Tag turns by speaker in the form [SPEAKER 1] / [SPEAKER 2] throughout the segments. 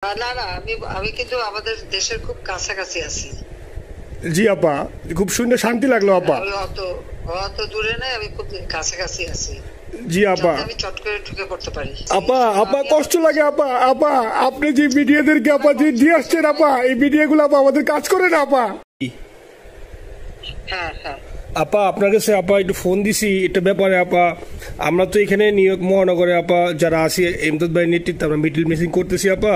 [SPEAKER 1] না না আমি আমি কিন্তু আমাদের দেশের খুব কাছাকাছি আছি।
[SPEAKER 2] জি আপা, খুব শুনে শান্তি লাগলো আপা।
[SPEAKER 1] আমি অত অত দূরে নাই, আমি খুব কাছাকাছি আছি।
[SPEAKER 2] জি আপা,
[SPEAKER 1] আমি চট করে ঢুকে পড়তে পারি।
[SPEAKER 2] আপা আপা কষ্ট লাগে আপা। আপা আপনি যে মিডিয়াদেরকে আপা যে দিয়ে আসছেন আপা, এই মিডিয়াগুলো আপা আমাদের কাজ করে না আপা।
[SPEAKER 1] হ্যাঁ হ্যাঁ
[SPEAKER 2] আপা আপনার কাছে আপা একটু ফোন দিছি এটা ব্যাপারে আপা। আমরা তো এখানে নিউ ইয়র্ক মহানগরে আপা যারা আছি এমদাদ ভাই নেতৃত্বে আমরা মিডল মিসিং করতেছি আপা,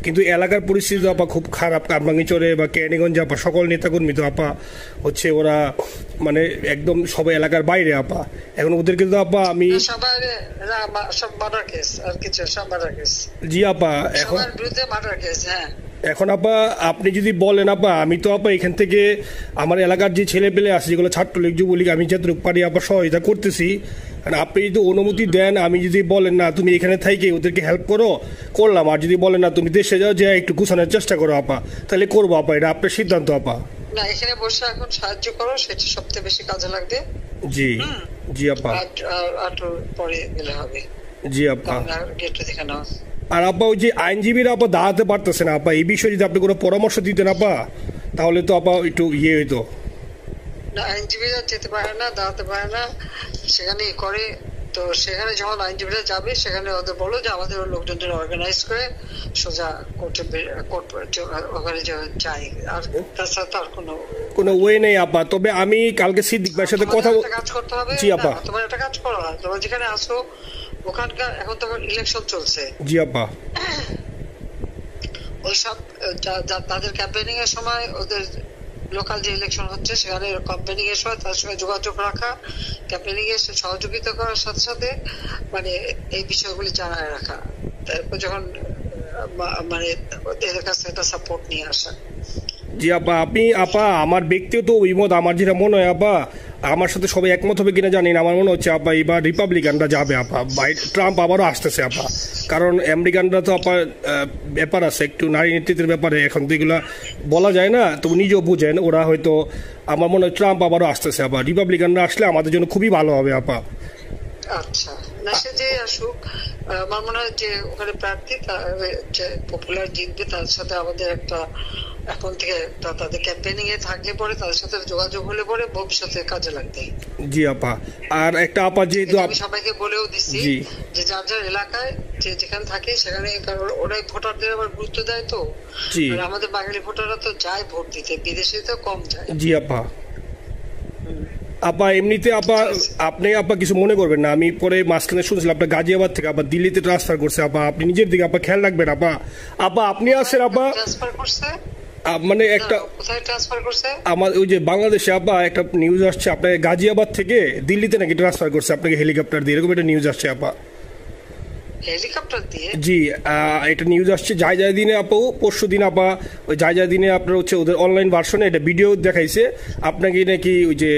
[SPEAKER 2] কিন্তু এলাকার পরিস্থিতি আপা খুব খারাপ। কামরাঙ্গীরচরে বা কেরানীগঞ্জে আপা সকল নেতাকর্মী তো আপা হচ্ছে ওরা মানে একদম সবাই এলাকার বাইরে আপা। এখন ওদেরকে তো আপা আমি
[SPEAKER 1] সব মার্ডার কেস আর কিছু সব মার্ডার কেস।
[SPEAKER 2] জি আপা, এখন
[SPEAKER 1] সবার বিরুদ্ধে মার্ডার কেস। হ্যাঁ
[SPEAKER 2] এখন আপা আপনি যদি বলেন আপা, আমি তো আপা এখান থেকে আমার এলাকার যে ছেলে পেলে আছে যেগুলো ছাত্রলীগ যুবলীগ আমি যতটুকু পারি আপা সহায়তা করতেছি। আর আপনি যদি অনুমতি দেন, আমি যদি বলেন না তুমি এখানে থাইকে ওদেরকে হেল্প করো করলাম, আর যদি বলেন না তুমি দেশে যাও যে একটু গুছানোর চেষ্টা করো আপা, তাহলে করবো আপা। এটা আপনার সিদ্ধান্ত আপা।
[SPEAKER 1] না এখানে বসে এখন সাহায্য করো, সেটা সবচেয়ে বেশি কাজে লাগবে।
[SPEAKER 2] জি জি আপা,
[SPEAKER 1] আর পরে গেলে হবে।
[SPEAKER 2] জি আপা।
[SPEAKER 1] গেটটা দেখে নাও।
[SPEAKER 2] আর আপা ওই যে আইনজীবীরা আপা দাঁড়াতে পারতেছে না আপা, এই বিষয়ে যদি আপনি কোনো পরামর্শ দিতেন আপা তাহলে তো আপা একটু ইয়ে হইতো।
[SPEAKER 1] না আইনজীবীরা যেতে পারে না, দাঁড়াতে পারে না, সেখানে করে। তো সেখানে যখন আইনজীবীরা যাবে সেখানে ওদের বলো যে আমাদের লোকজনদের অর্গানাইজ করে সোজা কোর্টে ওখানে যাই। আর তাছাড়া তো আর কোনো
[SPEAKER 2] ওয়ে নেই আপা। তবে আমি কালকে সিদ্দিক ভাইয়ের সাথে কথা
[SPEAKER 1] কাজ করতে হবে।
[SPEAKER 2] জি আপা,
[SPEAKER 1] তোমার একটা কাজ করো, তোমার যেখানে আসো ওখানকার এখন তো ইলেকশন চলছে।
[SPEAKER 2] জি আপা,
[SPEAKER 1] ওইসব তাদের ক্যাম্পেনিং এর সময় ওদের লোকাল যে ইলেকশন হচ্ছে সেখানে ক্যাম্পেনিং এর সময় তার সঙ্গে যোগাযোগ রাখা, ক্যাম্পেনিং এর সহযোগিতা করার সাথে সাথে মানে এই বিষয়গুলি জানায় রাখা, তারপর যখন মানে এদের কাছে একটা সাপোর্ট নিয়ে আসা।
[SPEAKER 2] জি আপা। আপনি আপা আমার ব্যক্তিগত অভিমত আমার যেটা মনে হয় আপা, আমার সাথে সবাই একমত হবে কিনা জানি না, আমার মনে হচ্ছে আপা এবার রিপাবলিকানরা যাবে আপা। ট্রাম্প আবারও আসতেছে আপা, কারণ আমেরিকানরা তো আপা ব্যাপার আছে একটু নারী নেতৃত্বের ব্যাপারে, এখন তো এগুলো বলা যায় না, তো নিজেও বুঝেন ওরা হয়তো। আমার মনে হয় ট্রাম্প আবারও আসতেছে আপা, রিপাবলিকানরা আসলে আমাদের জন্য খুবই ভালো হবে আপা।
[SPEAKER 1] আচ্ছা না সে যে আসুক, আমার মনে হয় যে ওখানে প্রার্থী যে পপুলার জিতবে তার সাথে আমাদের একটা এখন থেকে তাদের ক্যাম্পেনিং এ থাকলে পরে তাদের সাথে যোগাযোগ হলে পরে ভবিষ্যতে কাজে লাগবে।
[SPEAKER 2] জি আপা। আর একটা আপা যেহেতু
[SPEAKER 1] আমি সবাইকে বলেও দিচ্ছি যে যার যার এলাকায় যে যেখানে থাকে সেখানে, কারণ ওরাই ভোটারদের আবার গুরুত্ব দেয়। তো আমাদের বাঙালি ভোটাররা তো যায় ভোট দিতে, বিদেশে তো কম যায়।
[SPEAKER 2] জি আপা। আপা এমনিতে আপা আপনি আপা কিছু মনে করবেন না, আমি পরে মাঝখানে শুনছিলাম আপনার গাজিয়াবাদ থেকে আপা দিল্লিতে ট্রান্সফার করছে আপা, আপনি নিজের দিকে আপা খেয়াল রাখবেন আপা। আপা আপনি আসেন আপা,
[SPEAKER 1] ট্রান্সফার করছে
[SPEAKER 2] মানে একটা
[SPEAKER 1] কোথায় ট্রান্সফার করছে
[SPEAKER 2] আমার ওই যে বাংলাদেশে আপা একটা নিউজ আসছে আপনার গাজিয়াবাদ থেকে দিল্লিতে নাকি ট্রান্সফার করছে আপনাকে হেলিকপ্টার দিয়ে, এরকম একটা নিউজ আসছে আপা।
[SPEAKER 1] হেলিকপ্টার দিয়ে? জি
[SPEAKER 2] এটা নিউজ আসছে যায় যায় দিনে আপু, পরশু দিন আপা ওই যায় যায় দিনে আপনার হচ্ছে ওদের অনলাইন ভার্সনে এটা ভিডিও দেখাইছে আপনাকে নাকি ওই যে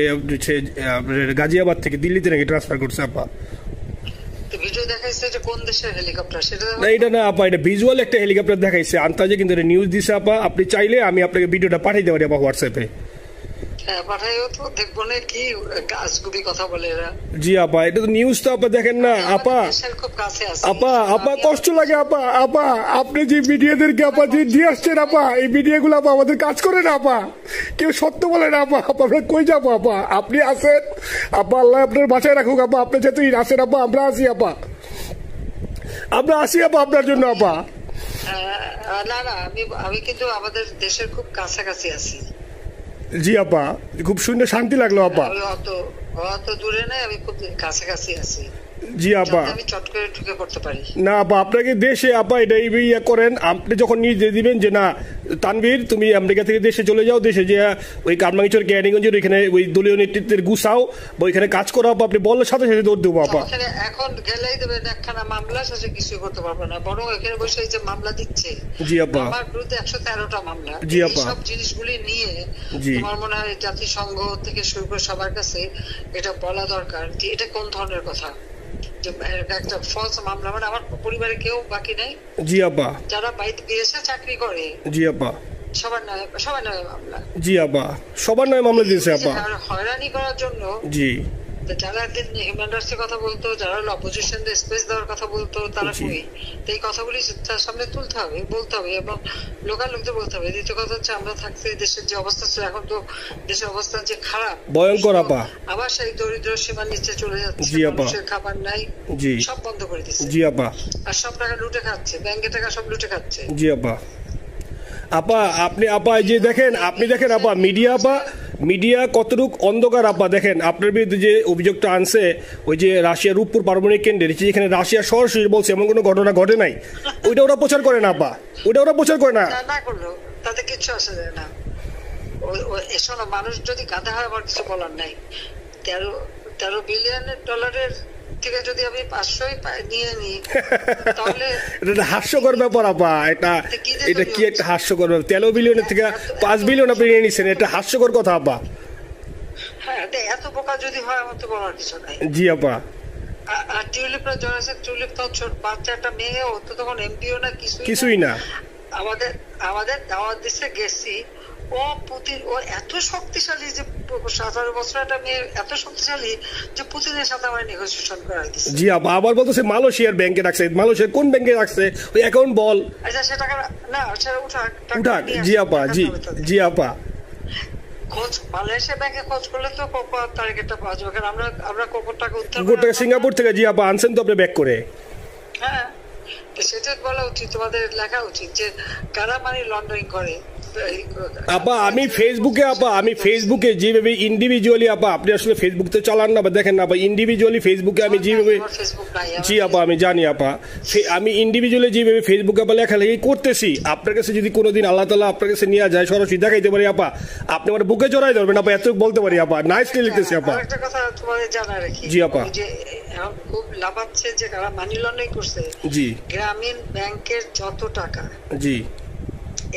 [SPEAKER 2] গাজিয়াবাদ থেকে দিল্লিতে নাকি ট্রান্সফার করছে আপা।
[SPEAKER 1] ভিডিও দেখাইছে যে কোন দেশের হেলিকপ্টার সেটা
[SPEAKER 2] না এটা না আপা, এটা ভিজুয়াল একটা হেলিকপ্টার দেখাইছে আন্তাজে, কিন্তু এটা নিউজ দিছে আপা। আপনি চাইলে আমি আপনাকে ভিডিওটা পাঠিয়ে দেবো আপা হোয়াটসঅ্যাপে।
[SPEAKER 1] পাঠাইও তো, দেখবো না কি গাছগুবি কথা বলে এরা।
[SPEAKER 2] জি আপা, এটা তো নিউজ তো আপা দেখেন না আপা। আপা আপা কষ্ট লাগে আপা। আপা আপনি যে মিডিয়াদেরকে আপা যে দিয়ে আসছেন আপা, এই মিডিয়াগুলো আপা আমাদের কাজ করে না আপা, কেউ সত্য বলে না আপা। আপা আমরা কই যাবো আপা, আপনি আসেন আপা, আল্লাহ আপনার বাঁচায় রাখুক আপা। আপনি যেহেতু আসেন আপা, আমরা আসি আপা, আমরা আসি আপা আপনার জন্য আপা।
[SPEAKER 1] না না আমি কিন্তু আমাদের দেশের খুব কাছাকাছি আছি।
[SPEAKER 2] জি আপা, খুব শুনে শান্তি লাগলো আপা।
[SPEAKER 1] অত দূরে নাই, আমি খুব কাছাকাছি আছি।
[SPEAKER 2] জি আপা,
[SPEAKER 1] আমি চট করে ঢুকে পড়তে পারি
[SPEAKER 2] না আপা। আপনাকে দেশে আপা এটা ইয়ে করেন, আপনি যখন নিজে দিবেন যে না তানভীর তুমি আমেরিকা থেকে দেশে চলে যাও, দেশে যে ওই কামরাঙ্গীরচর কেরানীগঞ্জের ওইখানে ওই দলীয় নেতৃত্বের গুছাও বা ওইখানে কাজ করো আপা, আপনি বললে সাথে সাথে দৌড় দেবো আপা।
[SPEAKER 1] এখন গেলেই দেবেন একখানা মামলা, শেষে কিছু করতে পারবো না, বরং এখানে বসে যে মামলা দিচ্ছে।
[SPEAKER 2] জি আপা,
[SPEAKER 1] আমার বিরুদ্ধে 113টা মামলা।
[SPEAKER 2] জি আপা,
[SPEAKER 1] সব জিনিসগুলি নিয়ে আমার মনে হয় জাতিসংঘ থেকে শুরু করে সবার কাছে এটা বলা দরকার যে এটা কোন ধরনের কথা, একটা ফলস মামলা। মানে আমার পরিবারে কেউ বাকি নেই।
[SPEAKER 2] জি আপা,
[SPEAKER 1] যারা বিদেশে চাকরি করে
[SPEAKER 2] জি আপা
[SPEAKER 1] সবার নামে মামলা।
[SPEAKER 2] জি আপা, সবার নামে মামলা দিয়েছে আপা,
[SPEAKER 1] হয়রানি করার জন্য।
[SPEAKER 2] জি
[SPEAKER 1] যারা একদিন হিউম্যান রাইটসের কথা বলতো, যারা অপোজিশন স্পেস দেওয়ার কথা বলতো, তারা কই? তো এই কথাগুলি তার সামনে তুলতে হবে, বলতে হবে, এবং লোকাল লোকদের বলতে হবে। দ্বিতীয় কথা হচ্ছে, আমরা থাকতে দেশের যে অবস্থা ছিল, এখন তো দেশের অবস্থা যে খারাপ,
[SPEAKER 2] ভয়ঙ্কর আপা,
[SPEAKER 1] আবার সেই দরিদ্র সীমার নিচে চলে যাচ্ছে, মানুষের খাবার নাই, সব বন্ধ করে দিচ্ছে।
[SPEAKER 2] জি আপা।
[SPEAKER 1] আর সব টাকা লুটে খাচ্ছে, ব্যাংকের টাকা সব লুটে খাচ্ছে।
[SPEAKER 2] জি আপা। আপা আপনি আপা যে দেখেন, আপনি দেখেন আপা মিডিয়া, আপা মিডিয়া কতটুক অন্ধকার আপা। দেখেন আপনার বিরুদ্ধে যে অভিযোগটা আনছে, ওই যে রাশিয়ার রূপপুর পারমাণবিক কেন্দ্রে, যেখানে রাশিয়া সরাসরি বলছে এমন কোনো ঘটনা ঘটে নাই, ওইটা ওরা প্রচার করে না আপা, ওইটা ওরা প্রচার করে না।
[SPEAKER 1] না করলো তাতে কিচ্ছু আসে যায় না। শোনো, মানুষ যদি গাধা হয় আমার কিছু বলার নাই। 13 বিলিয়ন ডলারের থেকে যদি আমি 500ই নিয়ে নিই, তাহলে
[SPEAKER 2] এটা হাস্যকর ব্যাপার আপা। এটা কি একটা হাস্যকর ব্যাপার? 13 বিলিয়নের থেকে 5 বিলিয়ন আপনি নিয়ে নিচ্ছেন, এটা হাস্যকর কথা আপা।
[SPEAKER 1] হ্যাঁ, এত বোকা যদি হয় আমার তো বলার কিছু নাই।
[SPEAKER 2] জি আপা।
[SPEAKER 1] আর টিউলিপরা জয়েছে, টিউলিপ তো ছোট বাচ্চা একটা মেয়ে, ও তো তখন এমপিও না,
[SPEAKER 2] কিছুই না।
[SPEAKER 1] আমাদের দাওয়াত দিচ্ছে, গেছি। ও এত শক্তিশালী যে 17 বছর একটা মেয়ে এত শক্তিশালী যে পুতিনের সাথে আমার নেগোসিয়েশন করাই দিচ্ছে।
[SPEAKER 2] জি আপা। আবার বলতেছে মালয়েশিয়ার ব্যাংকে রাখছে। মালয়েশিয়ার কোন ব্যাংকে রাখছে? ওই অ্যাকাউন্ট বল।
[SPEAKER 1] আচ্ছা, সে টাকা না, সেটা উঠাক।
[SPEAKER 2] জি আপা। জি আপা।
[SPEAKER 1] খোঁজ, মালয়েশিয়া ব্যাংকে খোঁজ করলে তো কোকোর টার্গেটটা পাওয়া যাবে, কারণ আমরা কোকোর টাকা উদ্ধার
[SPEAKER 2] করে সিঙ্গাপুর থেকে। জি আপা, আনছেন তো আপনি ব্যাক করে।
[SPEAKER 1] হ্যাঁ, সেটা বলা উচিত, তোমাদের লেখা উচিত যে কারা মানি লন্ডারিং করে।
[SPEAKER 2] আপা আমি ফেসবুকে যেভাবে ইন্ডিভিজুয়ালি, আপা আপনি আসলে ফেসবুক তো চালান না, দেখেন না আপা, ইন্ডিভিজুয়ালি ফেসবুকে আমি যেভাবে, জি আপা আমি জানি আপা, আমি ইন্ডিভিজুয়ালি যেভাবে ফেসবুকে আপা লেখালেখি করতেছি, আপনার কাছে যদি কোনোদিন আল্লাহ তাআলা আপনার কাছে নিয়ে যায়, সরাসরি দেখাইতে পারি আপা, আপনি আমার বুকে জড়াই ধরবেন আপা, এত বলতে পারি আপা। নাইসলি লিখতেছি আপা।
[SPEAKER 1] একটা কথা তোমাদের জানা রাখি,
[SPEAKER 2] জি আপা,
[SPEAKER 1] যে এখন খুব লাভাচ্ছে যে কারা মানি লন্ডারিং করছে।
[SPEAKER 2] জি,
[SPEAKER 1] গ্রামীণ ব্যাংকের যত টাকা,
[SPEAKER 2] জি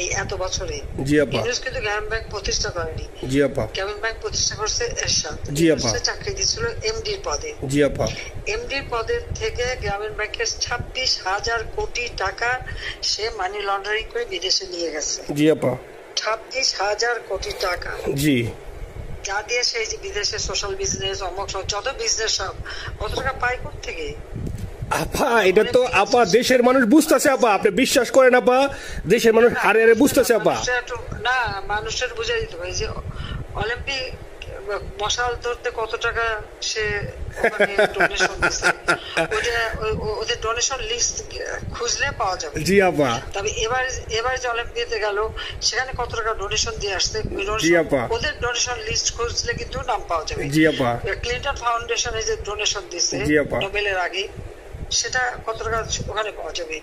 [SPEAKER 1] এই এত বছরে,
[SPEAKER 2] জি আপা,
[SPEAKER 1] কিন্তু গ্রামীণ ব্যাংক প্রতিষ্ঠা করেনি।
[SPEAKER 2] জি আপা।
[SPEAKER 1] গ্রামীণ ব্যাংক প্রতিষ্ঠা করছে এরশাদ।
[SPEAKER 2] জি আপা।
[SPEAKER 1] চাকরি দিয়েছিল এমডির পদে।
[SPEAKER 2] জি আপা।
[SPEAKER 1] এমডির পদের থেকে গ্রামীণ ব্যাংকের 26,000 কোটি টাকা সে মানি লন্ডারিং করে বিদেশে নিয়ে গেছে।
[SPEAKER 2] জি আপা।
[SPEAKER 1] 26,000 কোটি টাকা।
[SPEAKER 2] জি।
[SPEAKER 1] যা দিয়ে সেই যে বিদেশে সোশ্যাল বিজনেস, অমক যত বিজনেস, সব কত টাকা পায় থেকে।
[SPEAKER 2] আপা এটা তো আপা দেশের মানুষ বুঝতেছে আপা, আপনি বিশ্বাস করেন আপা, দেশের মানুষ হারে হারে বুঝতেছে আপা।
[SPEAKER 1] না, মানুষের বুঝাই দিতে পারে যে অলিম্পিক মশাল ধরতে কত টাকা সে ডোনেশন দিচ্ছে, ওদের ডোনেশন লিস্ট খুঁজলে পাওয়া যাবে।
[SPEAKER 2] জি আপা।
[SPEAKER 1] তবে এবার যে অলিম্পিয়াতে গেল, সেখানে কত টাকা ডোনেশন দিয়ে আসছে, ওদের ডোনেশন লিস্ট খুঁজলে কিন্তু নাম পাওয়া যাবে।
[SPEAKER 2] জি আপা।
[SPEAKER 1] ক্লিন্টন ফাউন্ডেশনে যে ডোনেশন দিচ্ছে নোবেলের আগে, সেটা কত টাকা ওখানে পাওয়া যাবে,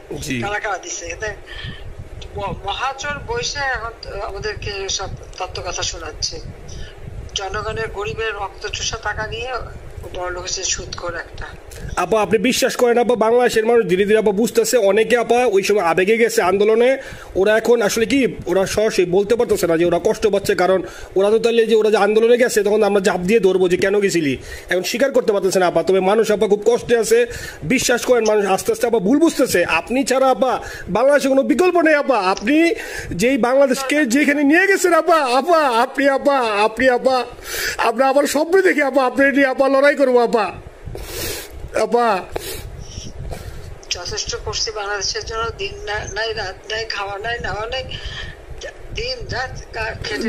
[SPEAKER 1] কারা কারা দিচ্ছে। এতে মহাচর বৈশে এখন আমাদেরকে সব তত্ত্ব কথা শোনাচ্ছে। জনগণের, গরিবের রক্ত চুষা টাকা নিয়ে বড় লোক হচ্ছে সুদখোর একটা।
[SPEAKER 2] আপা আপনি বিশ্বাস করেন আপা, বাংলাদেশের মানুষ ধীরে ধীরে আপা বুঝতেছে। অনেকে আপা ওই সময় আবেগে গেছে আন্দোলনে, ওরা এখন আসলে কি, ওরা সরাসরি বলতে পারতেছে না যে ওরা কষ্ট পাচ্ছে, কারণ ওরা তো তাহলে যে ওরা যে আন্দোলনে গেছে, তখন আমরা জাপ দিয়ে ধরবো যে কেন গেছিলি, এখন স্বীকার করতে পারতেছে না আপা। তবে মানুষ আপা খুব কষ্টে আছে, বিশ্বাস করেন, মানুষ আস্তে আস্তে আপা ভুল বুঝতেছে। আপনি ছাড়া আপা বাংলাদেশে কোনো বিকল্প নেই আপা। আপনি যেই বাংলাদেশকে যেখানে নিয়ে গেছেন আপা, আপনি আবার স্বপ্ন দেখি আপা, আপনি নিয়ে আপা লড়াই করবো আপা। আপা
[SPEAKER 1] যথেষ্ট করছি বাংলাদেশের জন্য, দিন নাই রাত নাই, খাওয়া নাই নাওয়া নাই, দিন রাত।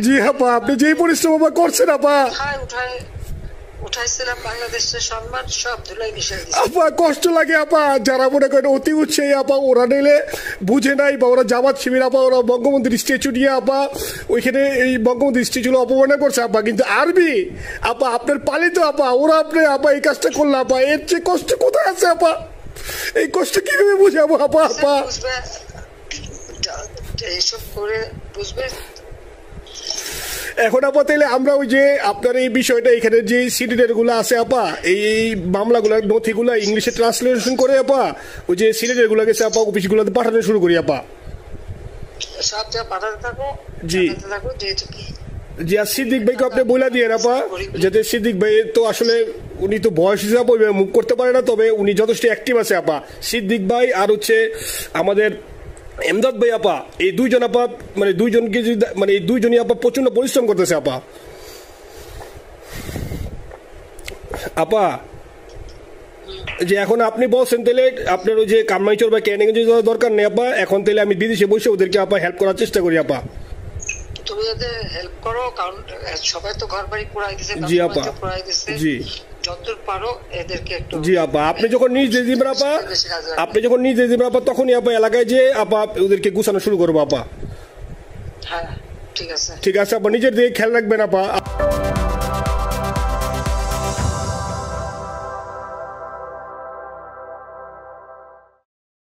[SPEAKER 2] জি আপা, আপনি যেই পরিশ্রম আপা করছেন আপা,
[SPEAKER 1] উঠাইছিলাম বাংলাদেশের সম্মান, সব ধুলাই মিশাই দিয়েছে
[SPEAKER 2] আপা। কষ্ট লাগে আপা, যারা মনে করেন অতি উৎসাহী আপা, ওরা নিলে বুঝে নাই, বা ওরা জামাত শিবির আপা, ওরা বঙ্গবন্ধুর স্ট্যাচু নিয়ে আপা ওইখানে এই বঙ্গবন্ধুর স্ট্যাচু অপমাননা করছে আপা। কিন্তু আরবি আপা, আপনার পালিত আপা, ওরা আপনি আপা এই কাজটা করলো আপা। এর চেয়ে কষ্ট কোথায় আছে আপা? এই কষ্ট কিভাবে বুঝাবো আপা?
[SPEAKER 1] এইসব করে বুঝবে।
[SPEAKER 2] এখন আপা তাইলে আমরা ওই যে আপনার এই বিষয়টা, এখানে যে সিডিডের গুলো আছে আপা, এই মামলাগুলো নথিগুলো ইংলিশে ট্রান্সলেশন করে আপা, ওই যে সিডিডের গুলো গেছে আপা, অফিসগুলোতে পাঠানো শুরু করি আপা।
[SPEAKER 1] সব যা পাঠাতে থাকো,
[SPEAKER 2] জি জি। আর সিদ্দিক ভাইকে আপনি বলে দিয়ে আপা, যাতে সিদ্দিক ভাই তো আসলে উনি তো বয়স হিসাবে মুভ করতে পারে না, তবে উনি যথেষ্ট অ্যাক্টিভ আছে আপা। সিদ্দিক ভাই আর হচ্ছে আমাদের এমদাদ ভাই আপা, এই দুইজন আপা, মানে দুইজনকে যদি, মানে এই দুইজনই আপা প্রচন্ড পরিশ্রম করতেছে আপা। আপা যে এখন আপনি বলছেন তাহলে আপনার ওই যে কামাইচর বা ক্যানিং দরকার নেই আপা, এখন তাহলে আমি বিদেশে বসে ওদেরকে আপা হেল্প করার চেষ্টা করি আপা।
[SPEAKER 1] তুমি ওদের হেল্প করো, কারণ সবাই তো ঘর বাড়ি পুরাই দিছে,
[SPEAKER 2] জি আপা,
[SPEAKER 1] পুরাই দিছে,
[SPEAKER 2] জি
[SPEAKER 1] যতদূর পারো এদেরকে একটু।
[SPEAKER 2] জি আপা, আপনি যখন নিজে দিবেন আপা, আপনি যখন নিজে দিবেন আপা, তখনই আপা এলাকায় যে আপা ওদেরকে গুছানো শুরু করবো আপা।
[SPEAKER 1] হ্যাঁ ঠিক আছে,
[SPEAKER 2] ঠিক আছে আপা, নিজের দিকে খেয়াল রাখবেন আপা।